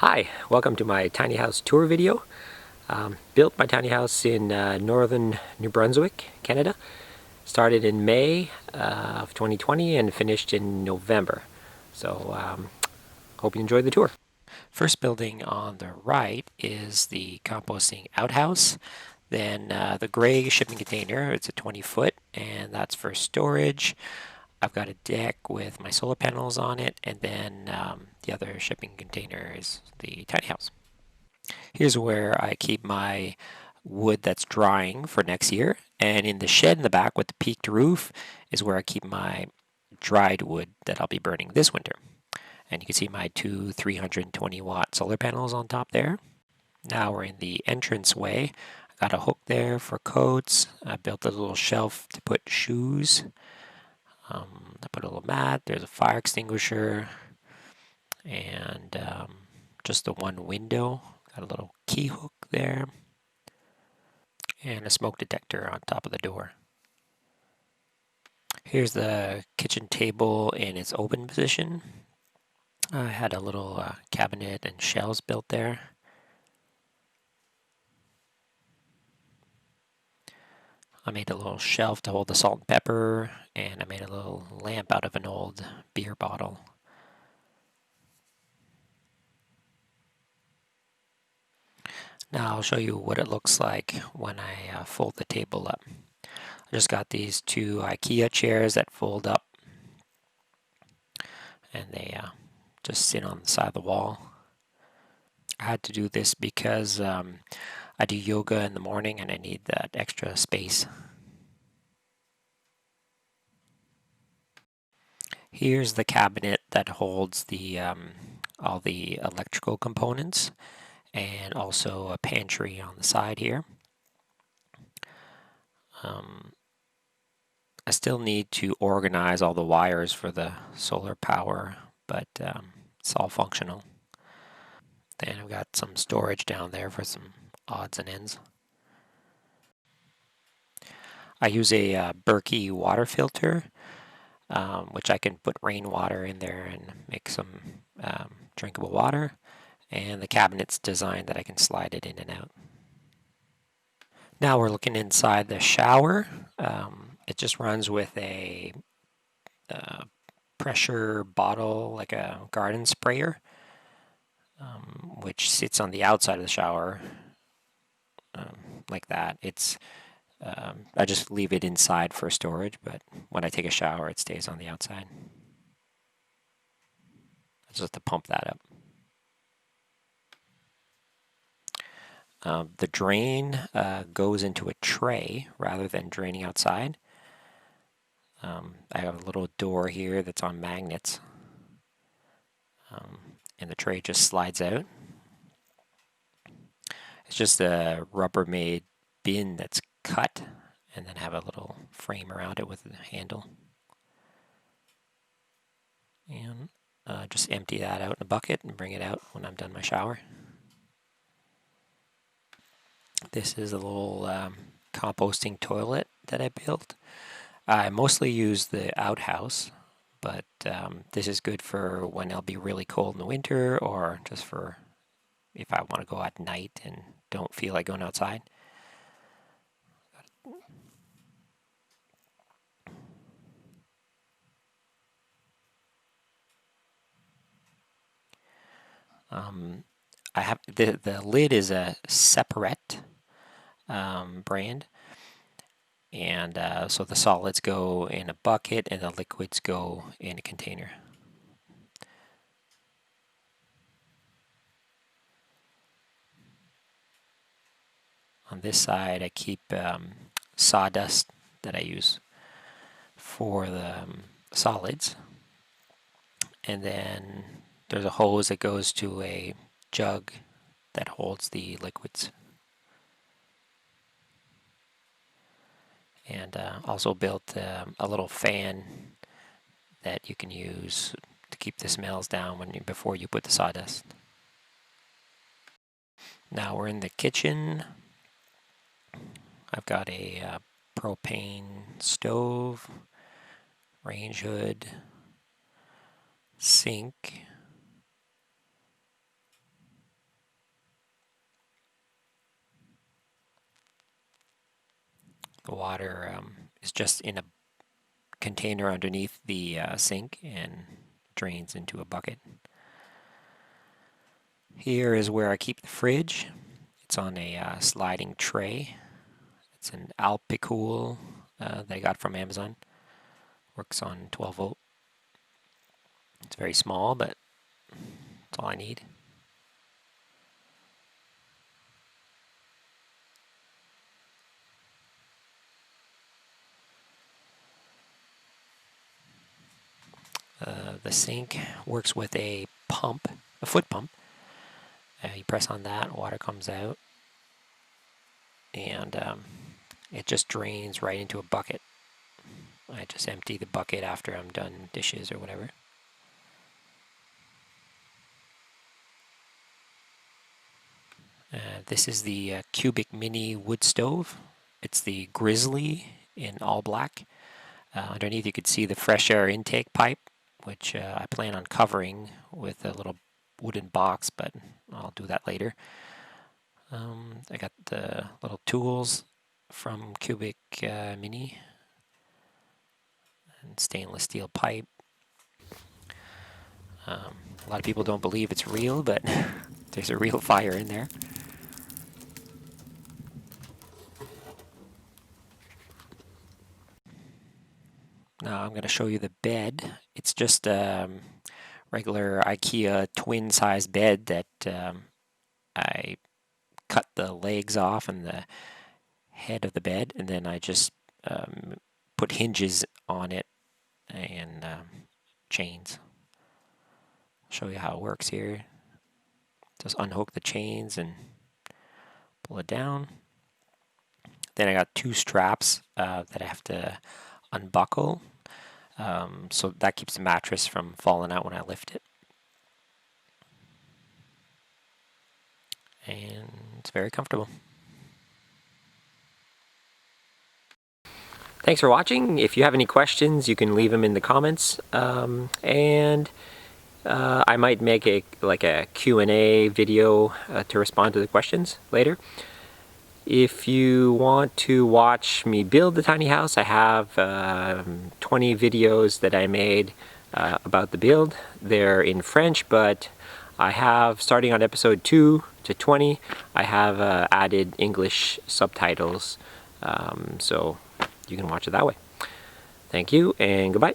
Hi, welcome to my tiny house tour video. Built my tiny house in northern New Brunswick, Canada. Started in May of 2020 and finished in November. So hope you enjoyed the tour. First building on the right is the composting outhouse. Then the gray shipping container, it's a 20-foot, and that's for storage. I've got a deck with my solar panels on it, and then the other shipping container is the tiny house. Here's where I keep my wood that's drying for next year, and in the shed in the back with the peaked roof is where I keep my dried wood that I'll be burning this winter. And you can see my two 320-watt solar panels on top there. Now we're in the entranceway. I got a hook there for coats. I built a little shelf to put shoes. I put a little mat. There's a fire extinguisher, and just the one window. Got a little key hook there, and a smoke detector on top of the door. Here's the kitchen table in its open position. I had a little cabinet and shelves built there. I made a little shelf to hold the salt and pepper, and I made a little lamp out of an old beer bottle. Now I'll show you what it looks like when I fold the table up. I just got these two IKEA chairs that fold up, and they just sit on the side of the wall. I had to do this because I do yoga in the morning and I need that extra space. Here's the cabinet that holds the all the electrical components, and also a pantry on the side here. I still need to organize all the wires for the solar power, but it's all functional. Then I've got some storage down there for some odds and ends. I use a Berkey water filter, which I can put rainwater in there and make some drinkable water. And the cabinet's designed that I can slide it in and out. Now we're looking inside the shower. It just runs with a pressure bottle, like a garden sprayer, which sits on the outside of the shower, like that. I just leave it inside for storage, but when I take a shower, it stays on the outside. I just have to pump that up. The drain goes into a tray rather than draining outside. I have a little door here that's on magnets, and the tray just slides out. It's just a Rubbermaid bin that's cut and then have a little frame around it with a handle. And just empty that out in a bucket and bring it out when I'm done my shower. This is a little composting toilet that I built. I mostly use the outhouse, but this is good for when it'll be really cold in the winter, or just for if I want to go at night and don't feel like going outside. I have the lid is a Separate brand, and so the solids go in a bucket and the liquids go in a container. On this side, I keep sawdust that I use for the solids, and then there's a hose that goes to a jug that holds the liquids. And also built a little fan that you can use to keep the smells down before you put the sawdust. Now we're in the kitchen. I've got a propane stove, range hood, sink, The water is just in a container underneath the sink and drains into a bucket. Here is where I keep the fridge. It's on a sliding tray. It's an Alpicool that I got from Amazon. Works on 12 volt. It's very small, but that's all I need. The sink works with a pump, a foot pump. You press on that, water comes out, and it just drains right into a bucket. I just empty the bucket after I'm done dishes or whatever. This is the cubic mini wood stove. It's the Grizzly in all black. Underneath you could see the fresh air intake pipe, which I plan on covering with a little wooden box, but I'll do that later. I got the little tools from Cubic Mini and stainless steel pipe. A lot of people don't believe it's real, but there's a real fire in there. Now I'm going to show you the bed. It's just a regular IKEA twin-size bed that I cut the legs off and the head of the bed, and then I just put hinges on it and chains. I'll show you how it works here. Just unhook the chains and pull it down. Then I got two straps that I have to unbuckle. So that keeps the mattress from falling out when I lift it. And it's very comfortable. Thanks for watching. If you have any questions, you can leave them in the comments. I might make a Q&A video to respond to the questions later. If you want to watch me build the tiny house, I have 20 videos that I made about the build. They're in French, but I have, starting on episode 2 to 20, I have added English subtitles, so you can watch it that way. Thank you, and goodbye.